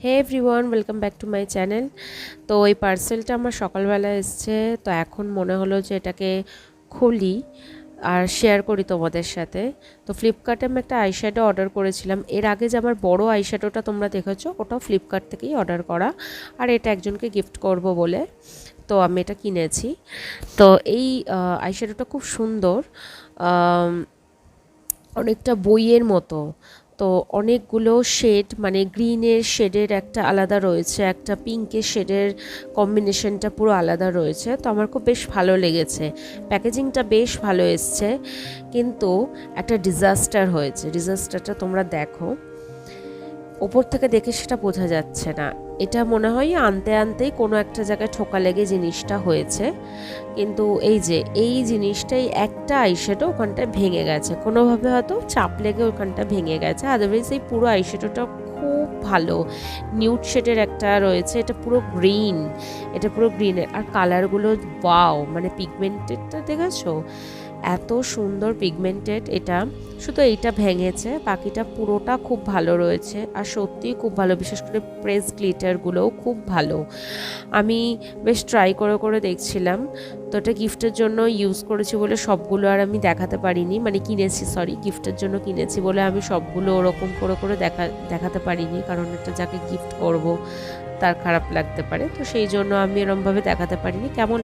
Hey everyone, welcome back to my channel. তো এই পার্সেলটা আমার সকালবেলা এসছে, তো এখন মনে হলো যে এটাকে খুলি আর শেয়ার করি তোমাদের সাথে। তো ফ্লিপকার্টে আমি একটা আইশ্যাডো অর্ডার করেছিলাম। এর আগে যে আমার বড় আইশ্যাডোটা তোমরা দেখেছো, ওটাও ফ্লিপকার্ট থেকেই অর্ডার করা, আর এটা একজনকে গিফট করব বলে তো আমি এটা কিনেছি। তো এই আইশ্যাডোটা খুব সুন্দর, অনেকটা বইয়ের মতো। তো অনেকগুলো শেড, মানে গ্রিনের শেডের একটা আলাদা রয়েছে, একটা পিঙ্কের শেডের কম্বিনেশনটা পুরো আলাদা রয়েছে। তো আমার খুব বেশ ভালো লেগেছে, প্যাকেজিংটা বেশ ভালো এসছে। কিন্তু একটা ডিজাস্টার হয়েছে, ডিজাস্টারটা তোমরা দেখো, ওপর থেকে দেখে সেটা বোঝা যাচ্ছে না। এটা মনে হয় আনতে আনতেই কোনো একটা জায়গায় ঠোকা লেগে জিনিসটা হয়েছে। কিন্তু এই জিনিসটাই একটা আইশ্যাডো ওখানটায় ভেঙে গেছে, কোনোভাবে হয়তো চাপ লেগে ওখানটা ভেঙে গেছে। আদারওয়াইজ এই পুরো আইশ্যাডোটা খুব ভালো, নিউড শেডের একটা রয়েছে, এটা পুরো গ্রিন, এটা পুরো গ্রিনের। আর কালারগুলো ওয়াও, মানে পিগমেন্টেডটা দেখেছো, এত সুন্দর পিগমেন্টেড এটা। শুধু এইটা ভেঙেছে, বাকিটা পুরোটা খুব ভালো রয়েছে আর সত্যিই খুব ভালো। বিশেষ করে প্রেস গ্লিটারগুলোও খুব ভালো। আমি বেশ ট্রাই করে করে দেখছিলাম। তো এটা গিফটের জন্য ইউজ করেছি বলে সবগুলো আর আমি দেখাতে পারিনি, মানে কিনেছি, সরি, গিফটের জন্য কিনেছি বলে আমি সবগুলো ওরকম করে করে দেখাতে পারিনি, কারণ এটা যাকে গিফট করব তার খারাপ লাগতে পারে। তো সেই জন্য আমি এরমভাবে দেখাতে পারিনি। কেমন